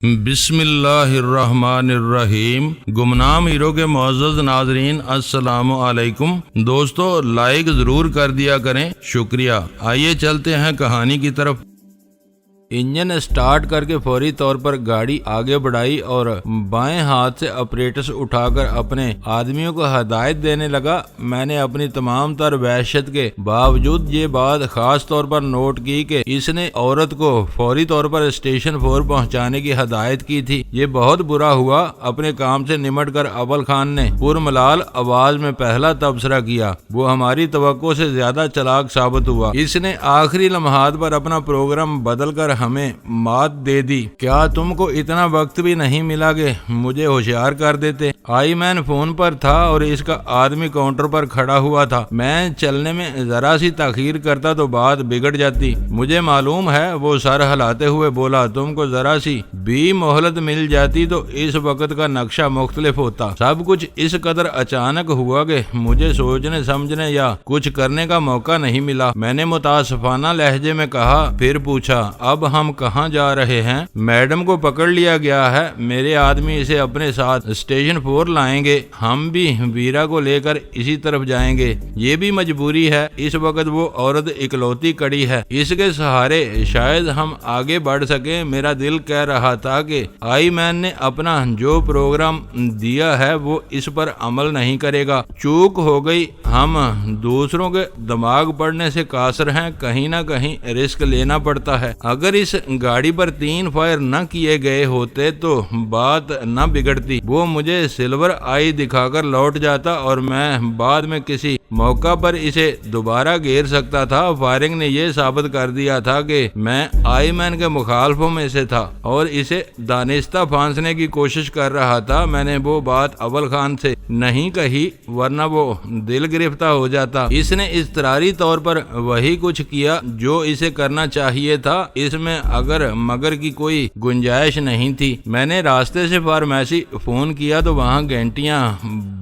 بسم اللہ الرحمن الرحیم۔ گمنام ہیرو کے معزز ناظرین السلام علیکم۔ دوستو لائک ضرور کر دیا کریں، شکریہ۔ آئیے چلتے ہیں کہانی کی طرف۔ انجن سٹارٹ کر کے فوری طور پر گاڑی آگے بڑھائی اور بائیں ہاتھ سے اپریٹس اٹھا کر اپنے آدمیوں کو ہدایت دینے لگا۔ میں نے اپنی تمام تر وحشت کے باوجود یہ بات خاص طور پر نوٹ کی کہ اس نے عورت کو فوری طور پر اسٹیشن 4 پہنچانے کی ہدایت کی تھی۔ یہ بہت برا ہوا۔ اپنے کام سے نمٹ کر اول خان نے پرملال آواز میں پہلا تبصرہ کیا۔ وہ ہماری توقع سے زیادہ چلاک ثابت ہوا۔ اس نے آخری لمحات پر اپنا پروگرام بدل کر ہمیں مات دے دی۔ کیا تم کو اتنا وقت بھی نہیں ملا کہ مجھے ہوشیار کر دیتے؟ آئی مین فون پر تھا اور اس کا آدمی کاؤنٹر پر کھڑا ہوا تھا۔ میں چلنے میں ذرا سی تاخیر کرتا تو بات بگڑ جاتی۔ مجھے معلوم ہے، وہ سر ہلاتے ہوئے بولا۔ تم کو ذرا سی بھی مہلت مل جاتی تو اس وقت کا نقشہ مختلف ہوتا۔ سب کچھ اس قدر اچانک ہوا کہ مجھے سوچنے سمجھنے یا کچھ کرنے کا موقع نہیں ملا۔ میں نے متاسفانہ لہجے میں کہا، پھر پوچھا، اب ہم کہاں جا رہے ہیں؟ میڈم کو پکڑ لیا گیا ہے، میرے آدمی اسے اپنے ساتھ اسٹیشن 4 لائیں گے۔ ہم بھی ویرا کو لے کر اسی طرف جائیں گے۔ یہ بھی مجبوری ہے، اس وقت وہ عورت اکلوتی کڑی ہے، اس کے سہارے شاید ہم آگے بڑھ سکیں۔ میرا دل کہہ رہا تھا کہ آئی مین نے اپنا جو پروگرام دیا ہے وہ اس پر عمل نہیں کرے گا۔ چوک ہو گئی۔ ہم دوسروں کے دماغ پڑنے سے قاصر ہیں، کہیں نہ کہیں رسک لینا پڑتا ہے۔ اگر اس گاڑی پر 3 فائر نہ کیے گئے ہوتے تو بات نہ بگڑتی۔ وہ مجھے سلور آئی دکھا کر لوٹ جاتا اور میں بعد میں کسی موقع پر اسے دوبارہ گھیر سکتا تھا۔ فائرنگ نے یہ ثابت کر دیا تھا کہ میں آئی مین کے مخالفوں میں سے تھا اور اسے دانستہ پھانسنے کی کوشش کر رہا تھا۔ میں نے وہ بات اول خان سے نہیں کہی ورنہ وہ دل گرفتہ ہو جاتا۔ اس نے اضطراری طور پر وہی کچھ کیا جو اسے کرنا چاہیے تھا۔ اس میں اگر مگر کی کوئی گنجائش نہیں تھی۔ میں نے راستے سے فارمیسی فون کیا تو وہاں گھنٹیاں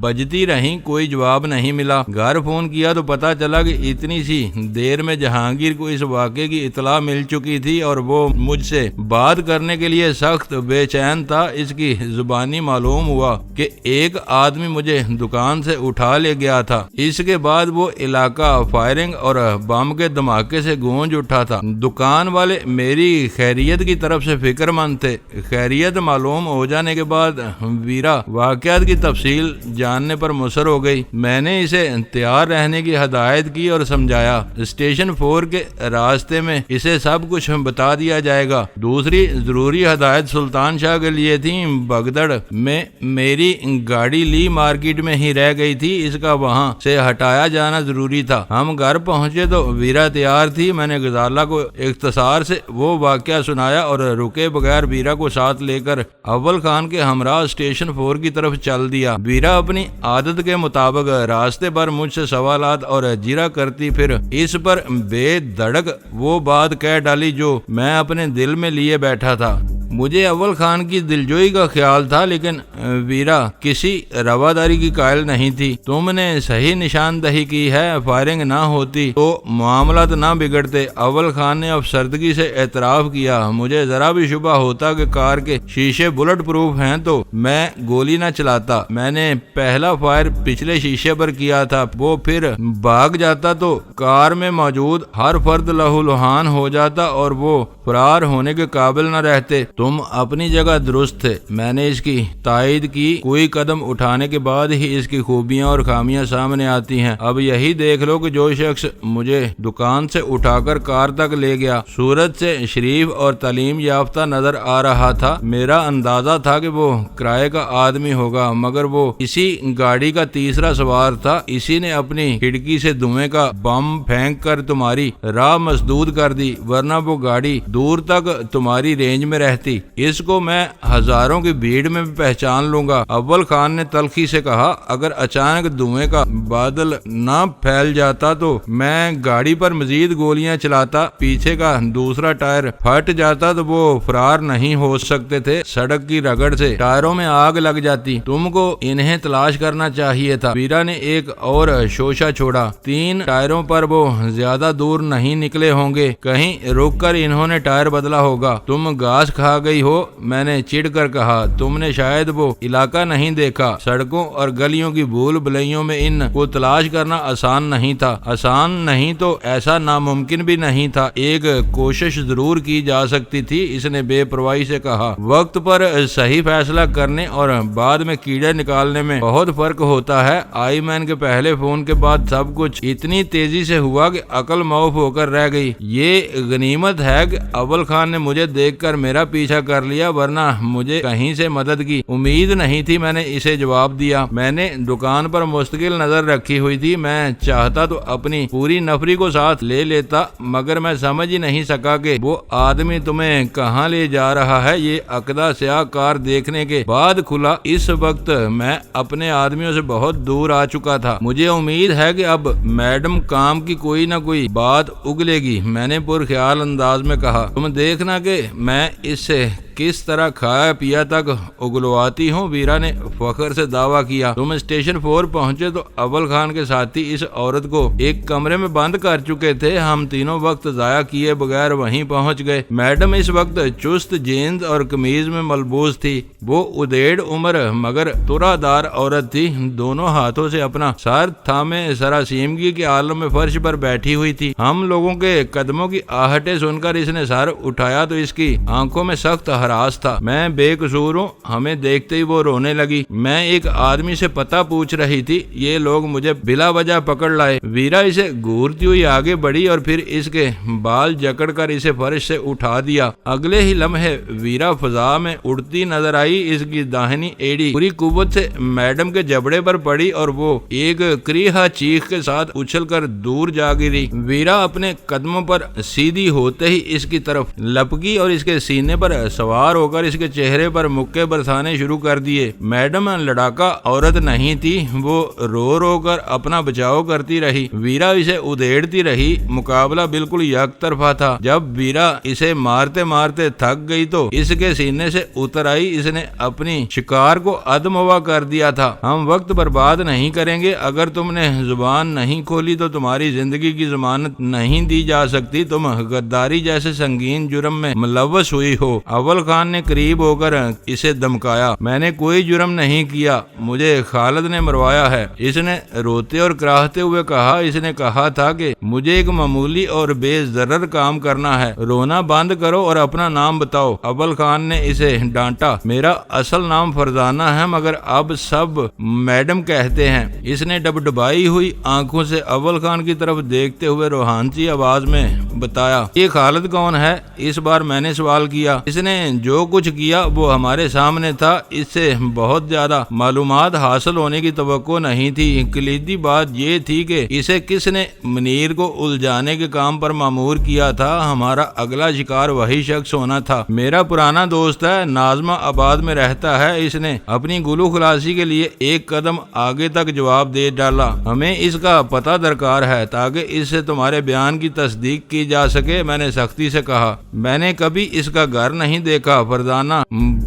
بجتی رہیں، کوئی جواب نہیں ملا۔ گھر فون کیا تو پتا چلا کہ اتنی سی دیر میں جہانگیر کو اس واقعے کی اطلاع مل چکی تھی اور وہ مجھ سے بات کرنے کے لیے سخت بے چین تھا۔ اس کی زبانی معلوم ہوا کہ ایک آدمی مجھے دکان سے اٹھا لے گیا تھا۔ اس کے بعد وہ علاقہ فائرنگ اور بم کے دھماکے سے گونج اٹھا تھا۔ دکان والے میری خیریت کی طرف سے فکر مند تھے۔ خیریت معلوم ہو جانے کے بعد ویرا واقعات کی تفصیل جاننے پر مصر ہو گئی۔ میں نے اسے تیار رہنے کی ہدایت کی اور سمجھایا اسٹیشن 4 کے راستے میں اسے سب کچھ بتا دیا جائے گا۔ دوسری ضروری ہدایت سلطان شاہ کے لیے تھی۔ بگدڑ میں میری گاڑی لی مارکیٹ میں ہی رہ گئی تھی، اس کا وہاں سے ہٹایا جانا ضروری تھا۔ ہم گھر پہنچے تو ویرا تیار تھی۔ میں نے غزالہ کو اختصار سے وہ واقعہ سنایا اور رکے بغیر ویرا کو ساتھ لے کر اول خان کے ہمراہ اسٹیشن 4 کی طرف چل دیا۔ ویرا اپنی عادت کے مطابق راستے پر مجھ سے سوالات اور جرا کرتی، پھر اس پر بے دھڑک وہ بات کہہ ڈالی جو میں اپنے دل میں لیے بیٹھا تھا۔ مجھے اول خان کی دلجوئی کا خیال تھا، لیکن ویرا کسی رواداری کی قائل نہیں تھی۔ تم نے صحیح نشاندہی کی ہے، فائرنگ نہ ہوتی تو معاملات نہ بگڑتے۔ اول خان نے افسردگی سے اعتراف کیا۔ مجھے ذرا بھی شبہ ہوتا کہ کار کے شیشے بلٹ پروف ہیں تو میں گولی نہ چلاتا۔ میں نے پہلا فائر پچھلے شیشے پر کیا تھا، وہ پھر بھاگ جاتا تو کار میں موجود ہر فرد لہو لہان ہو جاتا اور وہ فرار ہونے کے قابل نہ رہتے۔ تم اپنی جگہ درست تھے، میں نے اس کی تائید کی۔ کوئی قدم اٹھانے کے بعد ہی اس کی خوبیاں اور خامیاں سامنے آتی ہیں۔ اب یہی دیکھ لو کہ جو شخص مجھے دکان سے اٹھا کر کار تک لے گیا صورت سے شریف اور تعلیم یافتہ نظر آ رہا تھا۔ میرا اندازہ تھا کہ وہ کرائے کا آدمی ہوگا، مگر وہ اسی گاڑی کا تیسرا سوار تھا۔ اسی نے اپنی کھڑکی سے دھوئیں کا بم پھینک کر تمہاری راہ مسدود کر دی، ورنہ وہ گاڑی دور تک تمہاری رینج میں رہتی۔ اس کو میں ہزاروں کی بھیڑ میں پہچان لوں گا۔ اول خان نے تلخی سے کہا، اگر اچانک دھوئیں کا بادل نہ پھیل جاتا تو میں گاڑی پر مزید گولیاں چلاتا، پیچھے کا دوسرا ٹائر پھٹ جاتا تو وہ فرار نہیں ہو سکتے تھے۔ سڑک کی رگڑ سے ٹائروں میں آگ لگ جاتی۔ تم کو انہیں تلاش کرنا چاہیے تھا۔ ویرا نے ایک اور شوشہ چھوڑا۔ 3 ٹائروں پر وہ زیادہ دور نہیں نکلے ہوں گے، کہیں رک کر انہوں نے ٹائر بدلا ہوگا۔ تم گھاس کھا گئی ہو؟ میں نے چڑ کر کہا، تم نے شاید وہ علاقہ نہیں دیکھا، سڑکوں اور گلیوں کی بھول بھلائیوں میں ان کو تلاش کرنا آسان نہیں تھا۔ آسان نہیں تو ایسا ناممکن بھی نہیں تھا، ایک کوشش ضرور کی جا سکتی تھی، اس نے بے پرواہی سے کہا۔ وقت پر صحیح فیصلہ کرنے اور بعد میں کیڑے نکالنے میں بہت فرق ہوتا ہے۔ آئی مین کے پہلے فون کے بعد سب کچھ اتنی تیزی سے ہوا کہ عقل معاف ہو کر رہ گئی۔ یہ غنیمت ہے کہ اول خان نے مجھے دیکھ کر میرا پیچھا کر لیا، ورنہ مجھے کہیں سے مدد کی امید نہیں تھی، میں نے اسے جواب دیا۔ میں نے دکان پر مستقل نظر رکھی ہوئی تھی، میں چاہتا تو اپنی پوری نفری کو ساتھ لے لیتا، مگر میں سمجھ ہی نہیں سکا کہ وہ آدمی تمہیں کہاں لے جا رہا ہے۔ یہ عقدہ سیاہ کار دیکھنے کے بعد کھلا۔ اس وقت میں اپنے آدمیوں سے بہت دور آ چکا تھا۔ مجھے امید ہے کہ اب میڈم کام کی کوئی نہ کوئی بات اگلے گی، میں نے پرخیال انداز میں کہا۔ تم دیکھنا کہ میں اس سے کس طرح کھایا پیا تک اگلواتی ہوں، ویرا نے فخر سے دعویٰ کیا۔ تم اسٹیشن 4 پہنچے تو اول خان کے ساتھی اس عورت کو ایک کمرے میں بند کر چکے تھے، ہم تینوں وقت ضائع کیے بغیر وہیں پہنچ گئے۔ میڈم اس وقت چست جینز اور قمیض میں ملبوس تھی، وہ ادیڑ عمر مگر ترا دار عورت تھی، دونوں ہاتھوں سے اپنا سر تھامے سراسیمگی کے عالم میں فرش پر بیٹھی ہوئی تھی۔ ہم لوگوں کے قدموں کی آہٹیں سن کر اس نے سر اٹھایا تو اس کی آنکھوں میں سخت ہراس تھا۔ میں بے قصور ہوں، ہمیں دیکھتے ہی وہ رونے لگی۔ میں ایک آدمی سے پتہ پوچھ رہی تھی، یہ لوگ مجھے بلا وجہ پکڑ لائے۔ ویرا اسے گھورتی ہوئی آگے بڑھی اور پھر اس کے بال جکڑ کر اسے فرش سے اٹھا دیا۔ اگلے ہی لمحے ویرا فضا میں اڑتی نظر آئی، اس کی داہنی ایڑی پوری قوت سے میڈم کے جبڑے پر پڑی اور وہ ایک کریہا چیخ کے ساتھ اچھل کر دور جا گری۔ ویرا اپنے قدموں پر سیدھی ہوتے ہی اس کی طرف لپکی اور اس کے سینے پر سوار ہو کر اس کے چہرے پر مکے برسانے شروع کر دیے۔ میڈم لڑاکا عورت نہیں تھی، وہ رو رو کر اپنا بچاؤ کرتی رہی، ویرا اسے ادھیڑتی رہی۔ مقابلہ بالکل یک طرفہ تھا۔ جب ویرا اسے مارتے مارتے تھک گئی تو اس کے سینے سے اتر آئی، اس نے اپنی شکار کو ادموا کر دیا تھا۔ ہم وقت برباد نہیں کریں گے، اگر تم نے زبان نہیں کھولی تو تمہاری زندگی کی ضمانت نہیں دی جا سکتی، تم غداری جیسے سنگین جرم میں ملوث ہوئی ہو۔ اول خان نے قریب ہو کر اسے دمکایا۔ میں نے کوئی جرم نہیں کیا، مجھے خالد نے مروایا ہے، اس نے روتے اور کراہتے ہوئے کہا۔ اس نے کہا تھا کہ مجھے ایک معمولی اور بے ضرر کام کرنا ہے، رونا بند کرو اور اپنا نام بتاؤ۔ اول خان نے اسے ڈانٹا۔ میرا اصل نام فرزانہ ہے مگر اب سب میڈم کہتے ہیں، اس نے ڈبڈبائی ہوئی آنکھوں سے اول خان کی طرف دیکھتے ہوئے روحانسی آواز میں بتایا۔ یہ خالد کون ہے؟ اس بار میں نے سوال کیا۔ اس نے جو کچھ کیا وہ ہمارے سامنے تھا، اس سے بہت زیادہ معلومات حاصل ہونے کی توقع نہیں تھی۔ کلیدی بات یہ تھی کہ اسے کس نے منیر کو الجھانے کے کام پر مامور کیا تھا، ہمارا اگلا شکار وہی شخص ہونا تھا۔ میرا پرانا دوست ہے، ناظمہ آباد میں رہتا ہے، اس نے اپنی گلو خلاصی کے لیے ایک قدم آگے تک جواب دے ڈالا۔ ہمیں اس کا پتہ درکار ہے تاکہ اس سے تمہارے بیان کی تصدیق کی جا سکے، میں نے سختی سے کہا۔ میں نے کبھی اس کا گھر نہیں دیکھا، فرزانہ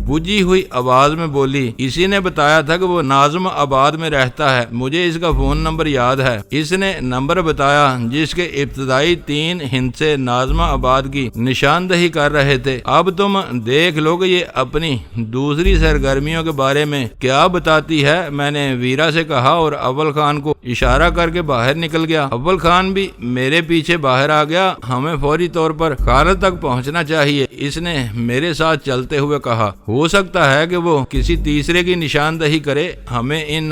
بجھی ہوئی آواز میں بولی۔ اسی نے بتایا تھا کہ وہ ناظم آباد میں رہتا ہے، مجھے اس کا فون نمبر یاد ہے۔ اس نے نمبر بتایا جس کے ابتدائی 3 ہندسے ناظم آباد کی نشاندہی کر رہے تھے۔ اب تم دیکھ لو کہ یہ اپنی دوسری سرگرمیوں کے بارے میں کیا بتاتی ہے، میں نے ویرا سے کہا اور اول خان کو اشارہ کر کے باہر نکل گیا۔ اول خان بھی میرے پیچھے باہر آ گیا۔ ہمیں فوری طور پر خالد تک پہنچنا چاہیے، اس نے میرے ساتھ چلتے ہوئے کہا۔ ہو سکتا ہے کہ وہ کسی تیسرے کی نشاندہی کرے، ہمیں ان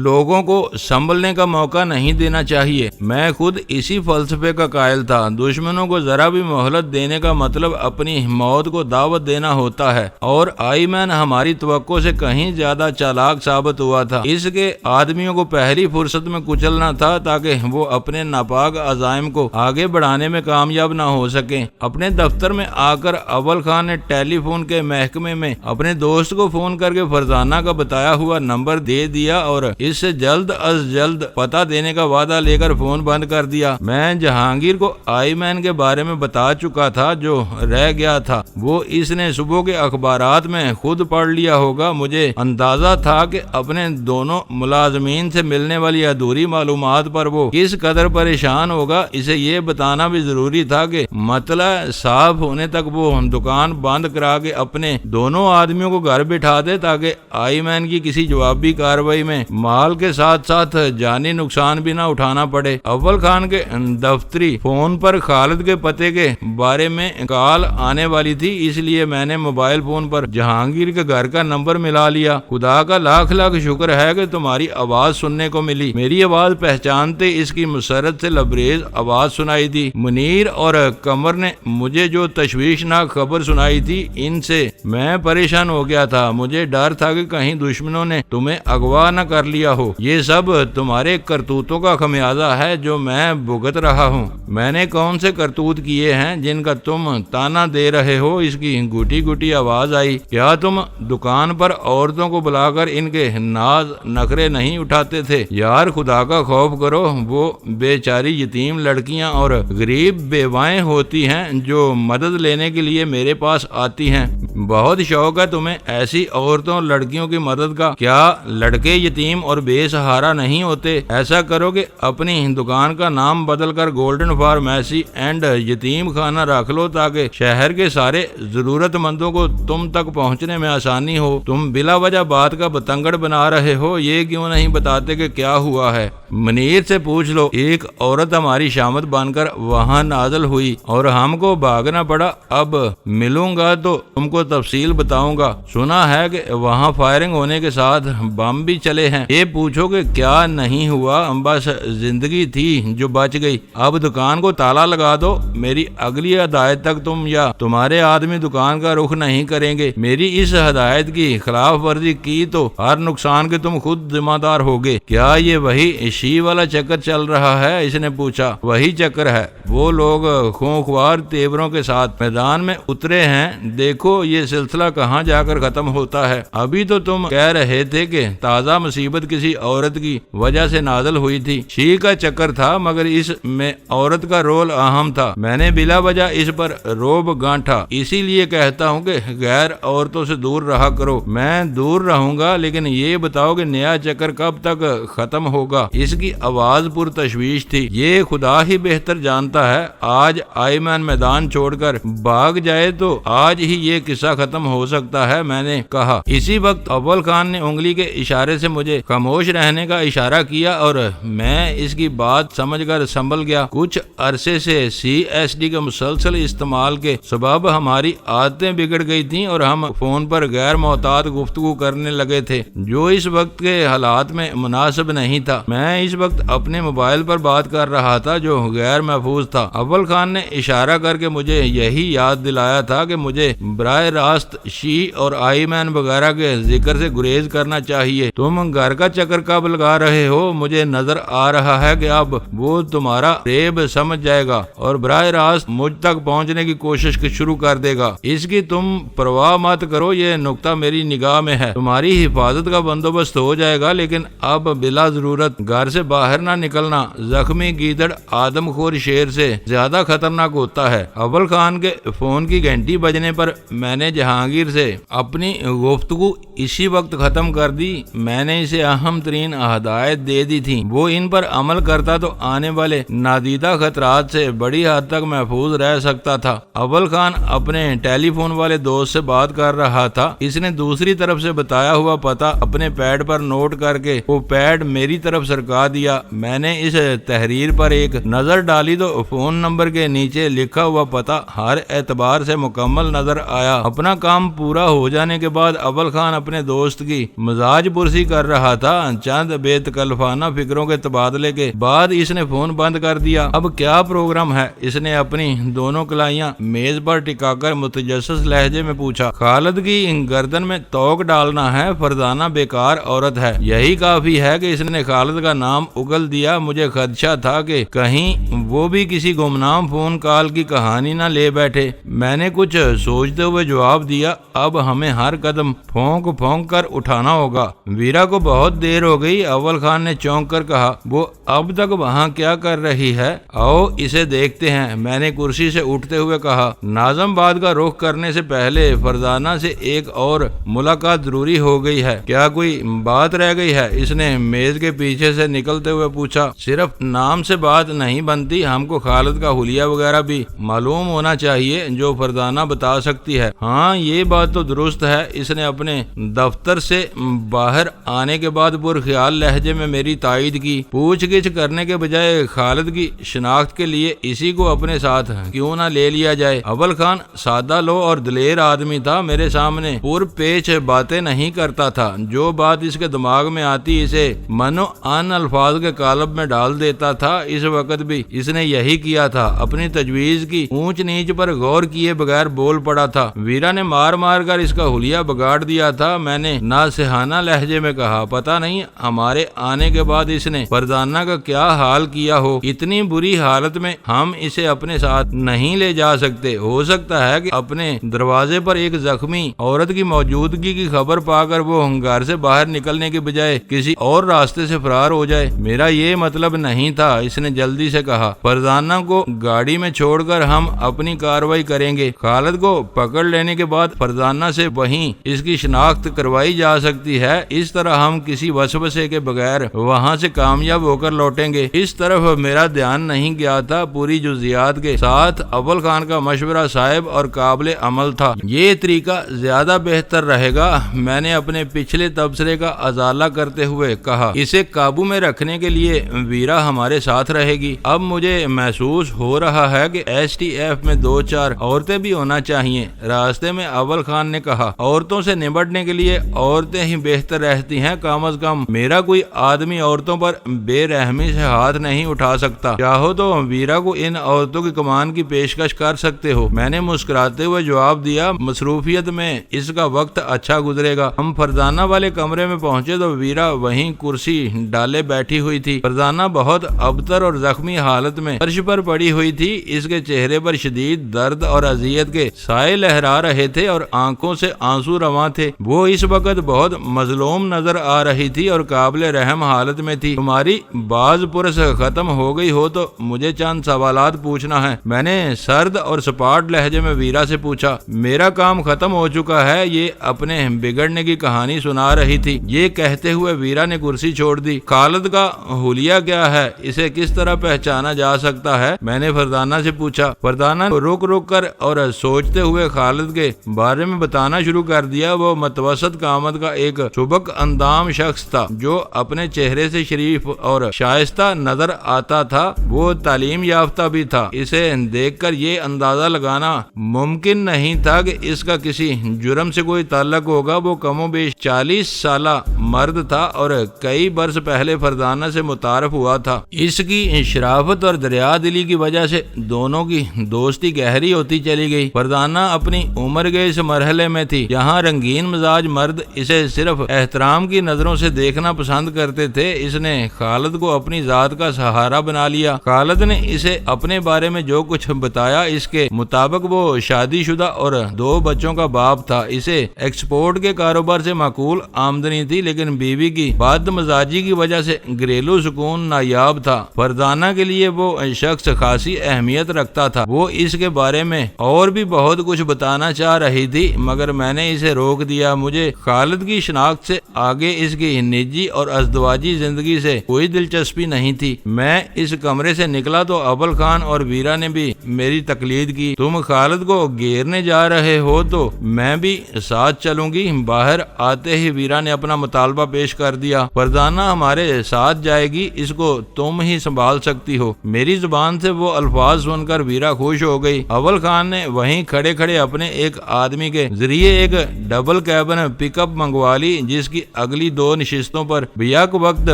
لوگوں کو سنبھلنے کا موقع نہیں دینا چاہیے۔ میں خود اسی فلسفے کا قائل تھا، دشمنوں کو ذرا بھی مہلت دینے کا مطلب اپنی موت کو دعوت دینا ہوتا ہے، اور آئی مین ہماری توقع سے کہیں زیادہ چالاک ثابت ہوا تھا۔ اس کے آدمیوں کو پہلی فرصت میں کچلنا تھا تاکہ وہ اپنے ناپاک عزائم کو آگے بڑھانے میں کامیاب نہ ہو سکیں۔ اپنے دفتر میں آ کر اول خان نے ٹیلی فون کے محکمے میں اپنے دوست کو فون کر کے فرزانہ کا بتایا ہوا نمبر دے دیا اور اس سے جلد از جلد پتہ دینے کا وعدہ لے کر فون بند کر دیا۔ میں جہانگیر کو آئی مین کے بارے میں بتا چکا تھا، جو رہ گیا تھا وہ اس نے صبح کے اخبارات میں خود پڑھ لیا ہوگا۔ مجھے اندازہ تھا کہ اپنے دونوں ملازمین سے ملنے والی ادھوری معلومات پر وہ کس قدر پریشان ہوگا، اسے یہ بتانا بھی ضروری تھا کہ مطلع صاف ہونے تک وہ دکان بند کرا کے اپنے دونوں آدمیوں کو گھر بٹھا دے تاکہ آئی مین کی کسی جوابی کارروائی میں مال کے ساتھ ساتھ جانی نقصان بھی نہ اٹھانا پڑے۔ اول خان کے دفتری فون پر خالد کے پتے کے بارے میں کال آنے والی تھی، اس لیے میں نے موبائل فون پر جہانگیر کے گھر کا نمبر ملا لیا۔ خدا کا لاکھ لاکھ شکر ہے کہ تمہاری آواز سننے کو ملی۔ میری آواز پہچانتے اس کی مسرت سے لبریز آواز سنائی دی۔ منیر اور قمر نے مجھے جو تشویشناک خبر سنائی تھی ان سے میں پریشان ہو گیا تھا۔ مجھے ڈر تھا کہ کہیں دشمنوں نے تمہیں اغوا نہ کر لیا ہو۔ یہ سب تمہارے کرتوتوں کا خمیازہ ہے جو میں بھگت رہا ہوں۔ میں نے کون سے کرتوت کیے ہیں جن کا تم تانا دے رہے ہو؟ اس کی گھٹی گھٹی آواز آئی۔ کیا تم دکان پر عورتوں کو بلا کر ان کے ناز نخرے نہیں اٹھاتے تھے؟ یار خدا کا خوف کرو، وہ بیچاری یتیم لڑکیاں اور غریب بیوائیں ہوتی ہیں جو مدد لینے کے لیے میرے پاس آتی ہیں۔ بہت شوق ہے تمہیں ایسی عورتوں لڑکیوں کی مدد کا۔ کیا لڑکے یتیم اور بے سہارا نہیں ہوتے؟ ایسا کرو کہ اپنی دکان کا نام بدل کر گولڈن فارمیسی اینڈ یتیم خانہ رکھ لو تاکہ شہر کے سارے ضرورت مندوں کو تم تک پہنچنے میں آسانی ہو۔ تم بلا وجہ بات کا بتنگڑ بنا رہے ہو، یہ کیوں نہیں بتاتے کہ کیا ہوا ہے؟ منیر سے پوچھ لو۔ ایک عورت ہماری شامت بن کر وہاں نازل ہوئی اور ہم کو بھاگنا پڑا۔ اب ملوں گا تو تم کو تفصیل بتاؤں گا۔ سنا ہے کہ وہاں فائرنگ ہونے کے ساتھ بم بھی چلے ہیں۔ یہ پوچھو کہ کیا نہیں ہوا، بس زندگی تھی جو بچ گئی۔ اب دکان کو تالا لگا دو۔ میری اگلی ہدایت تک تم یا تمہارے آدمی دکان کا رخ نہیں کریں گے۔ میری اس ہدایت کی خلاف ورزی کی تو ہر نقصان کے تم خود ذمہ دار ہوگے۔ کیا یہ وہی شی والا چکر چل رہا ہے؟ اس نے پوچھا۔ وہی چکر ہے۔ وہ لوگ خونخوار تیوروں کے ساتھ میدان میں اترے ہیں۔ دیکھو یہ سلسلہ کہاں جا کر ختم ہوتا ہے۔ ابھی تو تم کہہ رہے تھے کہ تازہ مصیبت کسی عورت کی وجہ سے نازل ہوئی تھی۔ شی کا چکر تھا مگر اس میں عورت کا رول اہم تھا۔ میں نے بلا وجہ اس پر روب گانٹھا، اسی لیے کہتا ہوں کہ غیر عورتوں سے دور رہا کرو۔ میں دور رہوں گا، لیکن یہ بتاؤ کہ نیا چکر کب تک ختم ہوگا؟ اس کی آواز پر تشویش تھی۔ یہ خدا ہی بہتر جانتا ہے۔ آج آئی مین میدان چھوڑ کر بھاگ جائے تو آج ہی یہ قصہ ختم ہو سکتا ہے، میں نے کہا۔ اسی وقت اول خان نے انگلی کے اشارے سے مجھے خاموش رہنے کا اشارہ کیا اور میں اس کی بات سمجھ کر سنبھل گیا۔ کچھ عرصے سے CSD کے مسلسل استعمال کے سبب ہماری عادتیں بگڑ گئی تھیں اور ہم فون پر غیر محتاط گفتگو کرنے لگے تھے جو اس وقت کے حالات میں مناسب نہیں تھا۔ میں اس وقت اپنے موبائل پر بات کر رہا تھا جو غیر محفوظ تھا۔ اول خان نے اشارہ کر کے مجھے یہی یاد دلایا تھا کہ مجھے براہ راست شی اور آئی مین وغیرہ کے ذکر سے گریز کرنا چاہیے۔ تم گھر کا چکر کب لگا رہے ہو؟ مجھے نظر آ رہا ہے کہ اب وہ تمہارا ریب سمجھ جائے گا اور براہ راست مجھ تک پہنچنے کی کوشش شروع کر دے گا۔ اس کی تم پرواہ مت کرو، یہ نقطہ میری نگاہ میں ہے۔ تمہاری حفاظت کا بندوبست ہو جائے گا، لیکن اب بلا ضرورت گھر سے باہر نہ نکلنا۔ زخمی گیدڑ آدم خور شیر سے زیادہ خطرناک ہوتا ہے۔ اول خان کے فون کی گھنٹی بجنے پر میں نے جہانگیر سے اپنی گفتگو اسی وقت ختم کر دی۔ میں نے اسے اہم ترین ہدایت دے دی تھی، وہ ان پر عمل کرتا تو آنے والے نادیدہ خطرات سے بڑی حد تک محفوظ رہ سکتا تھا۔ اول خان اپنے ٹیلی فون والے دوست سے بات کر رہا تھا۔ اس نے دوسری طرف سے بتایا ہوا پتہ اپنے پیڈ پر نوٹ کر کے وہ پیڈ میری طرف سرکا دیا۔ میں نے اس تحریر پر ایک نظر ڈالی تو فون نمبر کے نیچے لکھا ہوا پتہ ہر اعتبار سے مکمل نظر آیا۔ اپنا کام پورا ہو جانے کے بعد اول خان اپنے دوست کی مزاج پرسی کر رہا تھا۔ چند بے تکلفانہ فکروں کے تبادلے کے بعد اس نے فون بند کر دیا۔ اب کیا پروگرام ہے؟ اس نے اپنی دونوں کلائیاں میز پر ٹکا کر متجسس لہجے میں پوچھا۔ خالد کی گردن میں توق ڈالنا ہے۔ فرزانہ بیکار عورت ہے، یہی کافی ہے کہ اس نے خالد کا نام اگل دیا۔ مجھے خدشہ تھا کہ کہیں وہ بھی کسی گمنام فون کال کی کہانی نہ لے بیٹھے۔ میں نے کچھ سوچتے ہوئے جواب دیا، اب ہمیں ہر قدم پھونک پھونک کر اٹھانا ہوگا۔ ویرا کو بہت دیر ہو گئی، اول خان نے چونک کر کہا۔ وہ اب تک وہاں کیا کر رہی ہے؟ آؤ اسے دیکھتے ہیں، میں نے کرسی سے اٹھتے ہوئے کہا۔ ناظم آباد کا رخ کرنے سے پہلے فرزانہ سے ایک اور ملاقات ضروری ہو گئی ہے۔ کیا کوئی بات رہ گئی ہے؟ اس نے میز کے پیچھے سے نکلتے ہوئے پوچھا۔ صرف نام سے بات نہیں بنتی، ہم کو خالد کا حلیہ وغیرہ بھی معلوم ہونا چاہیے جو فرزانہ بتا سکتی ہے۔ ہاں یہ بات تو درست ہے۔ اس نے اپنے دفتر سے باہر آنے کے بعد پرخیال لہجے میں میری تائید کی۔ پوچھ گچھ کرنے کے بجائے خالد کی شناخت کے لیے اسی کو اپنے ساتھ کیوں نہ لے لیا جائے۔ اول خان سادہ لو اور دلیر آدمی تھا، میرے سامنے پر پیچ باتیں نہیں کرتا تھا۔ جو بات اس کے دماغ میں آتی اسے منو ان الفاظ کے قالب میں ڈال دیتا تھا۔ اس وقت بھی اس نے یہی کیا تھا، اپنی تجویز کی اونچ نیچ پر غور کیے بغیر بول پڑا تھا۔ ویرا نے مار مار کر اس کا حلیہ بگاڑ دیا تھا۔ میں نے ناصحانہ لہجے میں کہا، پتہ نہیں ہمارے آنے کے بعد اس نے فرزانہ کا کیا حال کیا ہو۔ اتنی بری حالت میں ہم اسے اپنے ساتھ نہیں لے جا سکتے۔ ہو سکتا ہے کہ اپنے دروازے پر ایک زخمی عورت کی موجودگی کی خبر پا کر وہ گھر سے باہر نکلنے کے بجائے کسی اور راستے سے فرار ہو جائے۔ میرا یہ مطلب نہیں تھا، اس نے جلدی سے کہا۔ فرزانہ کو گاڑی میں چھوڑ کر ہم اپنی کارروائی کریں گے۔ خالد کو پکڑ لینے کے بعد فرزانہ سے وہیں اس کی شناخت کروائی جا سکتی ہے۔ اس طرح ہم کسی وسوسے کے بغیر وہاں سے کامیاب ہو کر لوٹیں گے۔ اس طرف میرا دھیان نہیں گیا تھا۔ پوری جزیات کے ساتھ اول خان کا مشورہ صائب اور قابل عمل تھا۔ یہ طریقہ زیادہ بہتر رہے گا، میں نے اپنے پچھلے تبصرے کا ازالہ کرتے ہوئے کہا۔ اسے قابو میں رکھنے کے لیے ویرا ہمارے ساتھ رہے گی۔ اب مجھے محسوس ہو رہا ہے کہ ایس ٹی ایف میں 2-4 عورتیں بھی ہونا چاہیے۔ راستے میں اول خان نے کہا، عورتوں سے نمٹنے کے لیے عورتیں ہی بہتر رہتی ہیں، کم از کم میرا کوئی آدمی عورتوں پر بے رحمی سے ہاتھ نہیں اٹھا سکتا۔ چاہو تو ویرا کو ان عورتوں کی کمان کی پیشکش کر سکتے ہو۔ میں نے مسکراتے ہوئے جواب دیا، مصروفیت میں اس کا وقت اچھا گزرے گا۔ ہم فرزانہ والے کمرے میں پہنچے تو ویرا وہیں کرسی ڈالے بیٹھی ہوئی تھی۔ فرزانہ بہت ابتر اور زخمی حالت میں فرش پر پڑی ہوئی تھی۔ اس کے چہرے پر شدید درد اور اذیت کے سائے لہرا رہے تھے اور آنکھوں سے آنسو رواں تھے۔ وہ اس وقت بہت مظلوم نظر آ رہی تھی اور قابل رحم حالت میں تھی۔ تمہاری باز پرس ختم ہو گئی ہو تو مجھے چند سوالات پوچھنا ہے، میں نے سرد اور سپاٹ لہجے میں ویرا سے پوچھا۔ میرا کام ختم ہو چکا ہے، یہ اپنے بگڑنے کی کہانی سنا رہی تھی۔ یہ کہتے ہوئے ویرا نے کرسی چھوڑ دی۔ خالد کا حلیہ کیا ہے، اسے کس طرح پہچانا جا سکتا ہے، میں نے فرزانہ سے پوچھا۔ فرزانہ رک رک کر اور سوچتے ہوئے خالد کے بارے میں بتانا شروع کر دیا۔ وہ متوسط قامت کا ایک سبک اندام شخص تھا جو اپنے چہرے سے شریف اور شائستہ نظر آتا تھا۔ وہ تعلیم یافتہ بھی تھا۔ اسے دیکھ کر یہ اندازہ لگانا ممکن نہیں تھا کہ اس کا کسی جرم سے کوئی تعلق ہوگا۔ وہ کم و بیش 40 سالہ مرد تھا اور کئی برس پہلے فرزانہ سے متعارف ہوا تھا۔ اس کی شرافت اور دریا دلی کی وجہ سے دونوں کی دوستی گہری ہوتی چلی گئی۔ فرزانہ اپنی عمر کے اس مرحلے میں تھی جہاں رنگین مزاج مرد اسے صرف احترام کی نظروں سے دیکھنا پسند کرتے تھے۔ اس نے خالد کو اپنی ذات کا سہارا بنا لیا۔ خالد نے اسے اپنے بارے میں جو کچھ بتایا اس کے مطابق وہ شادی شدہ اور 2 بچوں کا باپ تھا۔ اسے ایکسپورٹ کے کاروبار سے معقول آمدنی تھی، لیکن بیوی کی بد مزاجی کی وجہ سے گھریلو سکون نایاب تھا۔ فرزانہ کے لیے وہ شخص خاصی اہمیت رکھتا تھا۔ وہ اس کے بارے میں اور بھی بہت کچھ بتانا چاہ رہی تھی مگر میں نے اسے روک دیا۔ مجھے خالد کی شناخت سے آگے اس کی نجی اور ازدواجی زندگی سے کوئی دلچسپی نہیں تھی۔ میں اس کمرے سے نکلا تو اول خان اور ویرا نے بھی میری تقلید کی۔ تم خالد کو گھیرنے جا رہے ہو تو میں بھی ساتھ چلوں گی۔ باہر آتے ہی ویرا نے اپنا مطالبہ پیش کر دیا۔ فرزانہ ہمارے ساتھ جائے گی، اس کو تم ہی سنبھال سکتی ہو۔ میری زبان سے وہ الفاظ سن کر ویرا خوش ہو گئی۔ اول خان نے وہیں کھڑے کھڑے اپنے ایک آدمی کے ذریعے ایک ڈبل کیبن پک اپ منگوا لی جس کی اگلی 2 نشستوں پر بیک وقت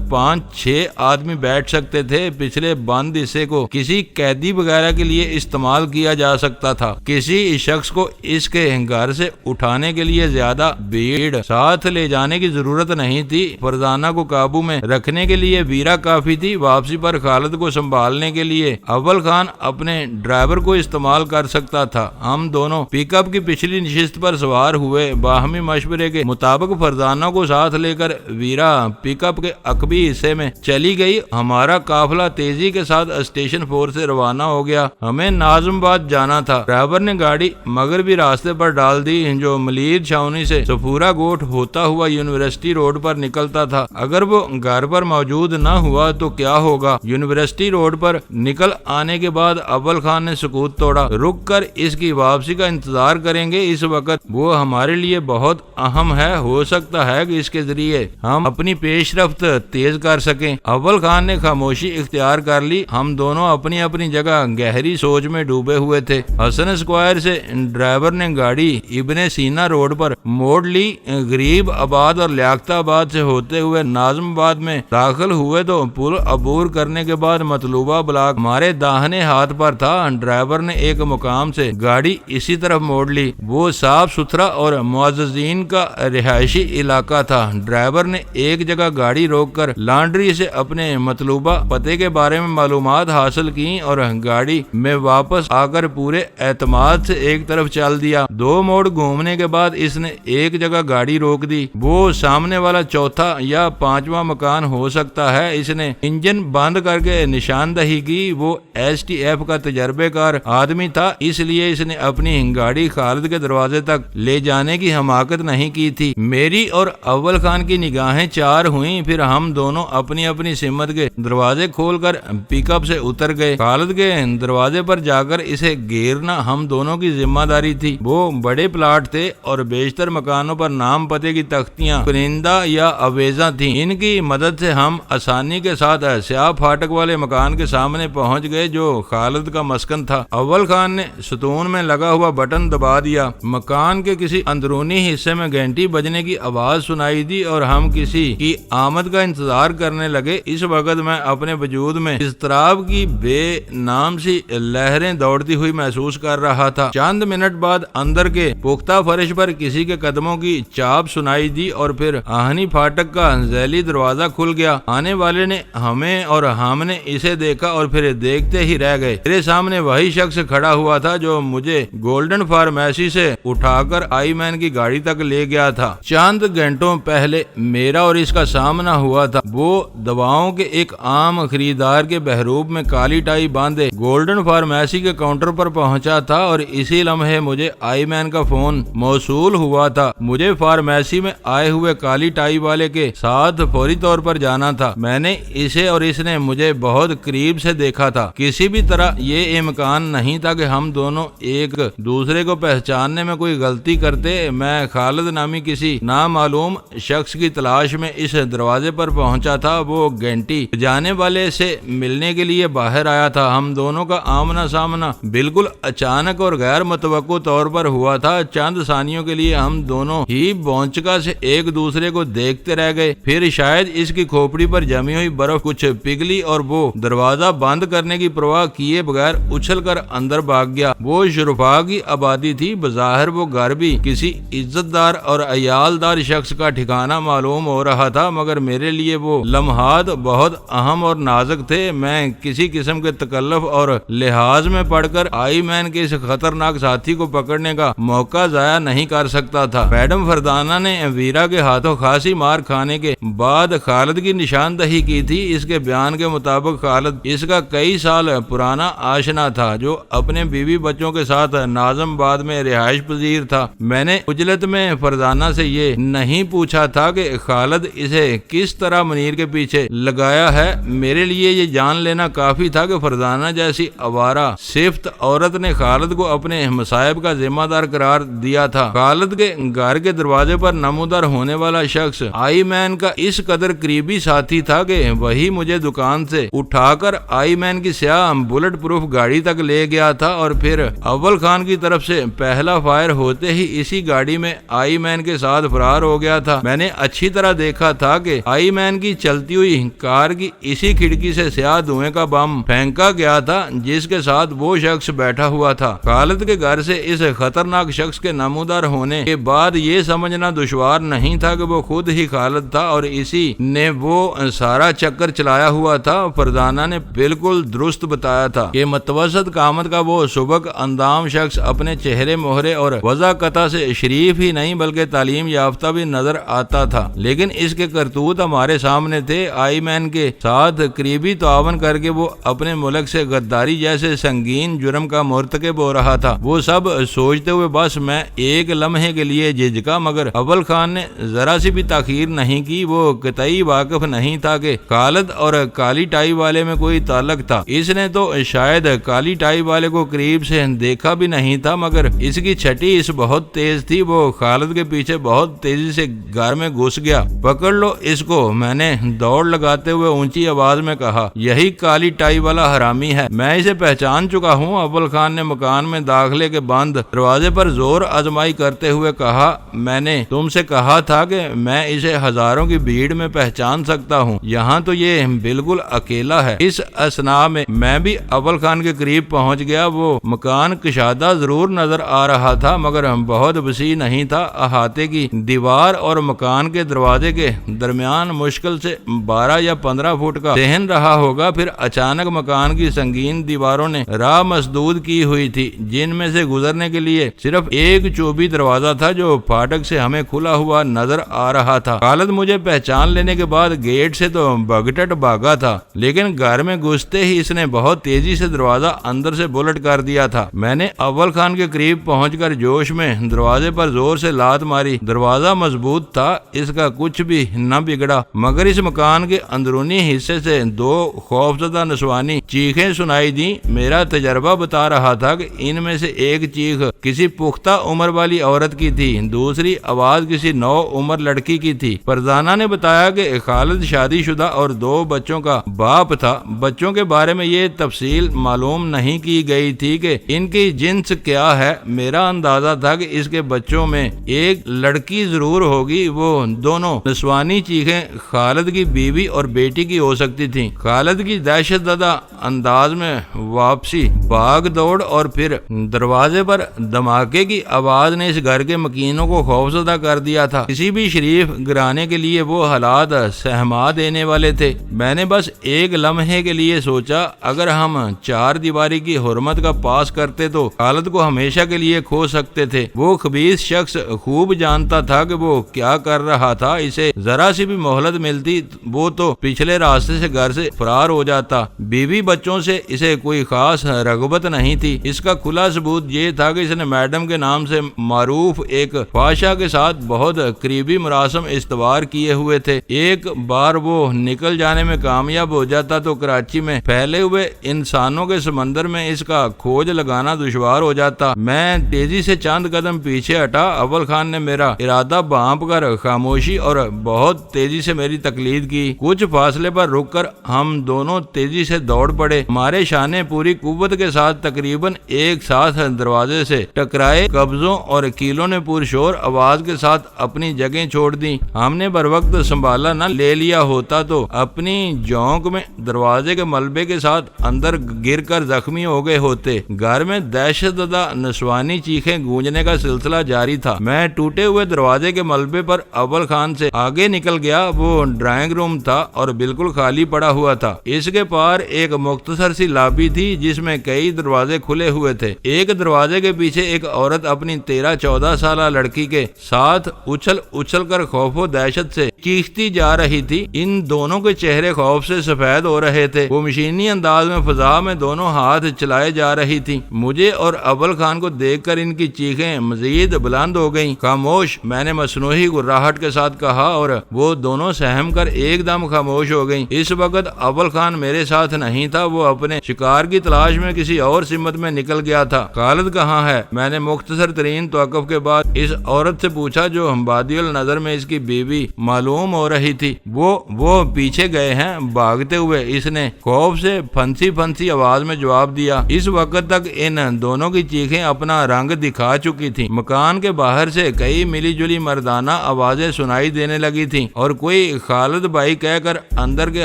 5-6 آدمی بیٹھ سکتے تھے۔ پچھلے بند حصے کو کسی قیدی وغیرہ کے لیے استعمال کیا جا سکتا تھا۔ کسی شخص کو اس کے گھر سے اٹھانے کے لیے زیادہ بھیڑ ساتھ لے جانے کی ضرورت نہیں تھی۔ فرزانہ کو قابو میں رکھنے کے لیے ویرا کافی تھی۔ واپسی پر خالد کو سنبھالنے کے لیے اول خان اپنے ڈرائیور کو استعمال کر سکتا تھا۔ ہم دونوں پک اپ کی پچھلی نشست پر سوار ہوئے۔ باہمی مشورے کے مطابق فرزانہ کو کو ساتھ لے کر ویرا پک اپ کے عقبی حصے میں چلی گئی۔ ہمارا قافلہ تیزی کے ساتھ اسٹیشن 4 سے روانہ ہو گیا۔ ہمیں ناظم آباد جانا تھا۔ ڈرائیور نے گاڑی مغربی راستے پر ڈال دی جو ملید چھاونی سے سفورہ گوٹ ہوتا ہوا یونیورسٹی روڈ پر نکلتا تھا۔ اگر وہ گھر پر موجود نہ ہوا تو کیا ہوگا؟ یونیورسٹی روڈ پر نکل آنے کے بعد اول خان نے سکوت توڑا۔ رک کر اس کی واپسی کا انتظار کریں گے، اس وقت وہ ہمارے لیے بہت اہم ہے، ہو سکتا ہے کہ اس کے ذریعے ہم اپنی پیش رفت تیز کر سکیں۔ اول خان نے خاموشی اختیار کر لی۔ ہم دونوں اپنی اپنی جگہ گہری سوچ میں ڈوبے ہوئے تھے۔ حسن اسکوائر سے ڈرائیور نے گاڑی ابن سینا روڈ پر موڑ لی۔ غریب آباد اور لیاقت آباد سے ہوتے ہوئے ناظم آباد میں داخل ہوئے تو پل عبور کرنے کے بعد مطلوبہ بلاک ہمارے داہنے ہاتھ پر تھا۔ ڈرائیور نے ایک مقام سے گاڑی اسی طرف موڑ لی۔ وہ صاف ستھرا اور معززین کا رہائشی علاقہ تھا۔ ڈرائیور نے ایک جگہ گاڑی روک کر لانڈری سے اپنے مطلوبہ پتے کے بارے میں معلومات حاصل کی اور گاڑی میں واپس آ کر پورے اعتماد سے ایک طرف چل دیا۔ 2 موڑ گھومنے کے بعد اس نے ایک جگہ گاڑی روک دی۔ وہ سامنے والا چوتھا یا 5واں مکان ہو سکتا ہے۔ اس نے انجن بند کر کے نشاندہی کی۔ وہ ایس ٹی ایف کا تجربے کار آدمی تھا، اس لیے اس نے اپنی گاڑی خالد کے دروازے تک لے جانے کی حماقت نہیں کی تھی۔ میری اور اول خان کی نگاہیں چار ہوئیں، پھر ہم دونوں اپنی اپنی سمت کے دروازے کھول کر پک اپ سے اتر گئے۔ خالد کے دروازے پر جا کر اسے گھیرنا ہم دونوں کی ذمہ داری تھی۔ وہ بڑے پلاٹ تھے اور بیشتر مکانوں پر نام پتے کی تختیاں پرندہ یا اویزاں تھیں۔ ان کی مدد سے ہم آسانی کے ساتھ سیاہ پھاٹک والے مکان کے سامنے پہنچ گئے جو خالد کا مسکن تھا۔ اول خان نے ستون میں لگا ہوا بٹن دبا دیا۔ مکان کے کسی اندرونی حصے میں گھنٹی بجنے کی آواز سنائی دی اور ہم کسی کی آمد کا انتظار کرنے لگے۔ اس وقت میں اپنے وجود میں اضطراب کی بے نام سی لہریں دوڑتی ہوئی محسوس کر رہا تھا۔ چند منٹ بعد اندر کے پختہ فرش پر کسی کے قدموں کی چاپ سنائی دی اور پھر آہنی پھاٹک کا ذیلی دروازہ کھل گیا۔ آنے والے نے ہمیں اور ہم نے اسے دیکھا اور پھر دیکھتے ہی رہ گئے۔ میرے سامنے وہی شخص کھڑا ہوا تھا جو مجھے گولڈن فارمیسی سے اٹھا کر آئی مین کی گاڑی تک لے گیا تھا۔ چند گھنٹوں پہلے میرا اور اس کا سامنا ہوا تھا۔ وہ دواؤں کے ایک عام خریدار کے بہروب میں کالی ٹائی باندھے گولڈن فارمیسی کے کاؤنٹر پر پہنچا تھا اور اسی لمحے مجھے آئی مین کا فون موصول ہوا تھا۔ مجھے فارمیسی میں آئے ہوئے کالی ٹائی والے کے ساتھ فوری طور پر جانا تھا۔ میں نے اسے اور اس نے مجھے بہت قریب سے دیکھا تھا۔ کسی بھی طرح یہ امکان نہیں تھا کہ ہم دونوں ایک دوسرے کو پہچاننے میں کوئی غلطی کرتے۔ میں خالد نامی کسی نامعلوم شخص کی تلاش میں اس دروازے پر پہنچا تھا۔ وہ گھنٹی بجانے والے سے ملنے کے لیے باہر آیا تھا۔ ہم دونوں کا آمنا سامنا بالکل اچانک اور غیر متوقع طور پر ہوا تھا۔ چند ثانیوں کے لیے ہم دونوں ہی بونچکا سے ایک دوسرے کو دیکھتے رہ گئے، پھر شاید اس کی کھوپڑی پر جمی ہوئی برف کچھ پگھلی اور وہ دروازہ بند کرنے کی پرواہ کیے بغیر اچھل کر اندر بھاگ گیا۔ وہ شرفا کی آبادی تھی۔ بظاہر وہ گھر بھی کسی عزت دار اور عیالدار شخص کا ٹھکانہ معلوم ہو رہا تھا، مگر میرے لیے وہ لمحات بہت اہم اور نازک تھے۔ میں کسی قسم کے تکلف اور لحاظ میں پڑ کر آئی مین کے اس خطرناک ساتھی کو پکڑنے کا موقع ضائع نہیں کر سکتا تھا۔ میڈم فردانہ نے ویرا کے ہاتھوں خاصی مار کھانے کے بعد خالد کی نشاندہی کی تھی۔ اس کے بیان کے مطابق خالد اس کا کئی سال پرانا آشنا تھا جو اپنے بیوی بچوں کے ساتھ ناظم آباد میں رہائش پذیر تھا۔ میں نے عجلت میں فردانہ سے یہ نہیں پوچھا تھا کہ خالد اسے کس طرح منیر کے پیچھے لگایا ہے۔ میرے لیے یہ جان لینا کافی تھا کہ فردانہ جیسی آوارہ صفت عورت نے خالد کو اپنے مصائب کا ذمہ دار قرار دیا تھا۔ خالد کے گھر کے دروازے پر نمودار ہونے والا شخص آئی مین کا اس قدر قریبی ساتھی تھا کہ وہی مجھے دکان سے اٹھا کر آئی مین کی سیاہ بلٹ پروف گاڑی تک لے گیا تھا اور پھر اول خان کی طرف سے پہلا فائر ہوتے ہی اسی گاڑی میں آئی مین کے ساتھ فرار ہو گیا تھا۔ میں نے اچھی طرح دیکھا تھا کہ آئی مین کی چلتی ہوئی کار کی اسی کھڑکی سے سیاہ دھوئیں کا بم پھینکا گیا تھا جس کے ساتھ وہ شخص بیٹھا ہوا تھا۔ خالد کے گھر سے اس خطرناک شخص کے نمودار ہونے کے بعد یہ سمجھنا دشوار نہیں تھا کہ وہ خود ہی خالد تھا اور اسی نے وہ سارا چکر چلایا ہوا تھا۔ فردانہ نے بالکل درست بتایا تھا کہ متوسط قامت کا وہ سبک اندام شخص اپنے چہرے مہرے اور وضع قطع سے شریف ہی نہیں بلکہ تعلیم یافتہ بھی نظر کر آتا تھا، لیکن اس کے کرتوت ہمارے سامنے تھے۔ آئی مین کے ساتھ قریبی تعاون کر کے وہ اپنے ملک سے غداری جیسے سنگین جرم کا مرتکب ہو رہا تھا۔ وہ سب سوچتے ہوئے بس میں ایک لمحے کے لیے جھجکا، مگر اول خان نے ذرا سی بھی تاخیر نہیں کی۔ وہ قطعی واقف نہیں تھا کہ خالد اور کالی ٹائی والے میں کوئی تعلق تھا۔ اس نے تو شاید کالی ٹائی والے کو قریب سے دیکھا بھی نہیں تھا، مگر اس کی چھٹی اس بہت تیز تھی، وہ خالد کے پیچھے بہت تیزی سے گھر میں گھس گیا۔ پکڑ لو اس کو، میں نے دوڑ لگاتے ہوئے اونچی آواز میں کہا۔ یہی کالی ٹائی والا حرامی ہے، میں اسے پہچان چکا ہوں۔ اول خان نے مکان میں داخلے کے بند دروازے پر زور آزمائی کرتے ہوئے کہا، میں نے تم سے کہا تھا کہ میں اسے ہزاروں کی بھیڑ میں پہچان سکتا ہوں، یہاں تو یہ بالکل اکیلا ہے۔ اس اثناء میں بھی اول خان کے قریب پہنچ گیا۔ وہ مکان کشادہ ضرور نظر آ رہا تھا، مگر بہت وسیع نہیں تھا۔ احاطے کی دیوار اور مکان کے دروازے کے درمیان مشکل سے 12 یا 15 فٹ کا صحن رہا ہوگا۔ پھر اچانک مکان کی سنگین دیواروں نے راہ مسدود کی ہوئی تھی، جن میں سے گزرنے کے لیے صرف ایک چوبی دروازہ تھا جو پھاٹک سے ہمیں کھلا ہوا نظر آ رہا تھا۔ خالد مجھے پہچان لینے کے بعد گیٹ سے تو بگٹٹ بھاگا تھا، لیکن گھر میں گھستے ہی اس نے بہت تیزی سے دروازہ اندر سے بلٹ کر دیا تھا۔ میں نے اول خان کے قریب پہنچ کر جوش میں دروازے پر زور سے لات ماری۔ دروازہ مضبوط تھا، اس کا کچھ بھی نہ بگڑا، مگر اس مکان کے اندرونی حصے سے 2 خوفزدہ نسوانی چیخیں سنائی دیں۔ میرا تجربہ بتا رہا تھا کہ ان میں سے ایک چیخ کسی پختہ عمر والی عورت کی تھی، دوسری آواز کسی نو عمر لڑکی کی تھی۔ فرزانہ نے بتایا کہ خالد شادی شدہ اور 2 بچوں کا باپ تھا۔ بچوں کے بارے میں یہ تفصیل معلوم نہیں کی گئی تھی کہ ان کی جنس کیا ہے۔ میرا اندازہ تھا کہ اس کے بچوں میں ایک لڑکی ضرور ہوگی۔ وہ دونوں نسوانی چیخیں خالد کی بیوی اور بیٹی کی ہو سکتی تھیں۔ خالد کی دہشت زدہ انداز میں واپسی، بھاگ دوڑ اور پھر دروازے پر دھماکے کی آواز نے اس گھر کے مکینوں کو خوفزدہ کر دیا تھا۔ کسی بھی شریف گھرانے کے لیے وہ حالات سہما دینے والے تھے۔ میں نے بس ایک لمحے کے لیے سوچا، اگر ہم 4 دیواری کی حرمت کا پاس کرتے تو خالد کو ہمیشہ کے لیے کھو سکتے تھے۔ وہ خبیث شخص خوب جانتا تھا کہ وہ کیا کر رہا تھا۔ اسے ذرا سی بھی مہلت ملتی وہ تو پچھلے راستے سے گھر سے فرار ہو جاتا۔ بیوی بچوں سے اسے کوئی خاص رغبت نہیں تھی۔ اس کا کھلا ثبوت یہ تھا کہ اس نے میڈم کے نام سے معروف ایک فحاشہ کے ساتھ بہت قریبی مراسم استوار کیے ہوئے تھے۔ ایک بار وہ نکل جانے میں کامیاب ہو جاتا تو کراچی میں پھیلے ہوئے انسانوں کے سمندر میں اس کا کھوج لگانا دشوار ہو جاتا۔ میں تیزی سے چند قدم پیچھے ہٹا۔ اول خان نے میرا ارادہ بھانپ کر خاموشی اور بہت تیزی سے میری تقلید کی۔ کچھ فاصلے پر رک کر ہم دونوں تیزی سے دوڑ پڑے۔ ہمارے شانے پوری قوت کے ساتھ تقریباً ایک ساتھ دروازے سے ٹکرائے۔ قبضوں اور کیلوں نے پرشور آواز کے ساتھ اپنی جگہیں چھوڑ دی۔ ہم نے بر وقت سنبھالا نہ لے لیا ہوتا تو اپنی جونک میں دروازے کے ملبے کے ساتھ اندر گر کر زخمی ہو گئے ہوتے۔ گھر میں دہشت زدہ نسوانی چیخیں گونجنے کا سلسلہ جاری تھا۔ میں ٹوٹے ہوئے دروازے کے ملبے پر اول خان سے آگے نکل گیا۔ وہ ڈرائنگ روم تھا اور بالکل خالی پڑا ہوا تھا۔ اس کے پار ایک مختصر سی لابی تھی جس میں کئی دروازے کھلے ہوئے تھے۔ ایک دروازے کے پیچھے ایک عورت اپنی 13-14 سالہ لڑکی کے ساتھ اچھل اچھل کر خوف و دہشت سے چیختی جا رہی تھی۔ ان دونوں کے چہرے خوف سے سفید ہو رہے تھے۔ وہ مشینی انداز میں فضا میں دونوں ہاتھ چلائے جا رہی تھی۔ مجھے اور اول خان کو دیکھ کر ان کی چیخیں مزید بلند ہو گئیں۔ خاموش، میں نے مصنوعی گراہٹ کے ساتھ کہا اور وہ دونوں سہم کر ایک دم خاموش ہو گئیں۔ اس وقت اول خان میرے ساتھ نہیں تھا، وہ اپنے شکار کی تلاش میں کسی اور سمت میں نکل گیا تھا۔ خالد کہاں ہے؟ میں نے مختصر ترین توقف کے بعد اس عورت سے پوچھا جو بادی النظر میں اس کی بیوی معلوم ہو رہی تھی۔ وہ پیچھے گئے ہیں بھاگتے ہوئے، اس نے خوف سے پھنسی آواز میں جواب دیا۔ اس وقت تک ان دونوں کی چیخیں اپنا رنگ دکھا چکی تھی۔ مکان کے باہر سے کئی ملی جلی مردانہ آوازیں سنائی دینے لگی تھیں اور کوئی خالد بھائی کہہ کر اندر کے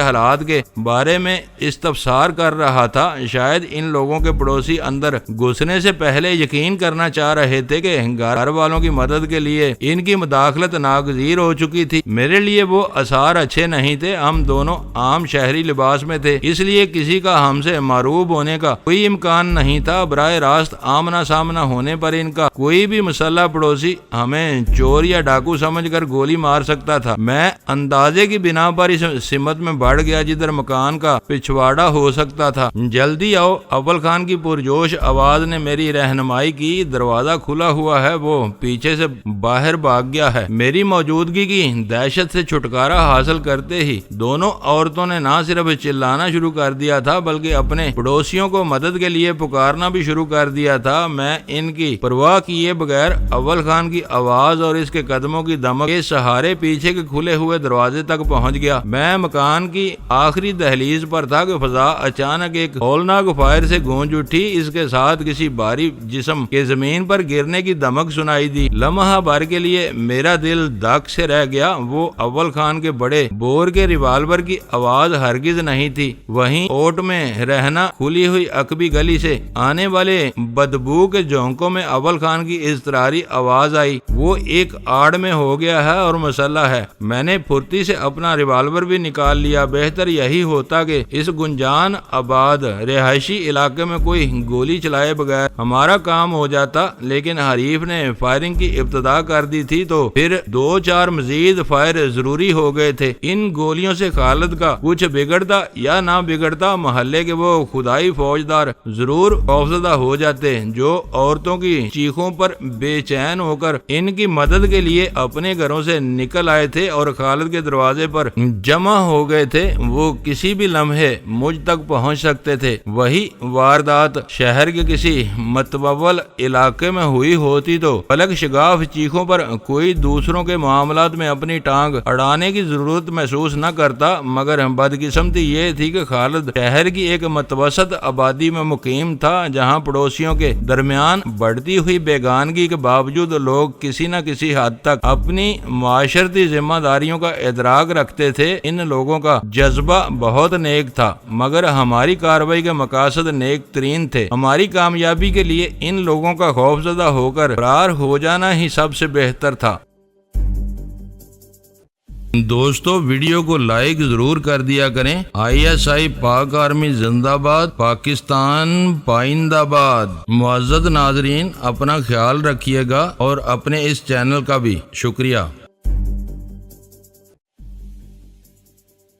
حالات کے بارے میں استفسار کر رہا تھا۔ شاید ان لوگوں کے پڑوسی اندر گھسنے سے پہلے یقین کرنا چاہ رہے تھے کہ گھر والوں کی مدد کے لیے ان کی مداخلت ناگزیر ہو چکی تھی۔ میرے میرے لیے وہ آثار اچھے نہیں تھے، ہم دونوں عام شہری لباس میں تھے، اس لیے کسی کا ہم سے معروب ہونے کا کوئی امکان نہیں تھا۔ براہ راست آمنا سامنا ہونے پر ان کا کوئی بھی مسلح پڑوسی ہمیں چور یا ڈاکو سمجھ کر گولی مار سکتا تھا۔ میں اندازے کی بنا پر اس سمت میں بڑھ گیا جدھر مکان کا پچھواڑا ہو سکتا تھا۔ جلدی آؤ، اول خان کی پرجوش آواز نے میری رہنمائی کی۔ دروازہ کھلا ہوا ہے، وہ پیچھے سے باہر بھاگ گیا ہے۔ میری موجودگی کی دہشت سے چھٹکارا حاصل کرتے ہی دونوں عورتوں نے نہ صرف چلانا شروع کر دیا تھا بلکہ اپنے پڑوسیوں کو مدد کے لیے پکارنا بھی شروع کر دیا تھا۔ میں ان کی پرواہ کیے بغیر اول خان کی آواز اور اس کے قدموں کی دمک کے سہارے پیچھے کے کھلے ہوئے دروازے تک پہنچ گیا۔ میں مکان کی آخری دہلیز پر تھا کہ فضا اچانک ایک ہولناک فائر سے گونج اٹھی، اس کے ساتھ کسی بھاری جسم کے زمین پر گرنے کی دمک سنائی دی۔ لمحہ بھر کے لیے میرا دل دھک سے رہ گیا۔ وہ اول خان کے بڑے بور کے ریوالور کی آواز ہرگز نہیں تھی۔ وہیں اوٹ میں رہنا کھلی ہوئی عقبی گلی سے آنے والے بدبو کے جھونکوں میں اول خان کی اضطراری آواز آئی، وہ ایک آڑ میں ہو گیا ہے اور مسلح ہے۔ میں نے پھرتی سے اپنا ریوالور بھی نکال لیا۔ بہتر یہی ہوتا کہ اس گنجان آباد رہائشی علاقے میں کوئی گولی چلائے بغیر ہمارا کام ہو جاتا، لیکن حریف نے فائرنگ کی ابتدا کر دی تھی تو پھر 2-4 مزید فائر ضروری ہو گئے تھے۔ ان گولیوں سے خالد کا کچھ بگڑتا یا نہ بگڑتا، محلے کے وہ خدائی فوجدار ضرور خوفزدہ ہو جاتے جو عورتوں کی چیخوں پر بے چین ہو کر ان کی مدد کے لیے اپنے گھروں سے نکل آئے تھے اور خالد کے دروازے پر جمع ہو گئے تھے۔ وہ کسی بھی لمحے مجھ تک پہنچ سکتے تھے۔ وہی واردات شہر کے کسی متبول علاقے میں ہوئی ہوتی تو فلک شگاف چیخوں پر کوئی دوسروں کے معاملات میں اپنی ٹانگ اڑانے کی ضرورت محسوس نہ کرتا، مگر بدقسمتی یہ تھی کہ خالد شہر کی ایک متوسط آبادی میں مقیم تھا جہاں پڑوسیوں کے درمیان بڑھتی ہوئی بیگانگی کے باوجود لوگ کسی نہ کسی حد تک اپنی معاشرتی ذمہ داریوں کا ادراک رکھتے تھے۔ ان لوگوں کا جذبہ بہت نیک تھا مگر ہماری کارروائی کے مقاصد نیک ترین تھے۔ ہماری کامیابی کے لیے ان لوگوں کا خوفزدہ ہو کر فرار ہو جانا ہی سب سے بہتر تھا۔ دوستو ویڈیو کو لائک ضرور کر دیا کریں۔ ISI پاک آرمی زندہ باد، پاکستان پائندہ باد۔ معزز ناظرین، اپنا خیال رکھیے گا اور اپنے اس چینل کا بھی شکریہ۔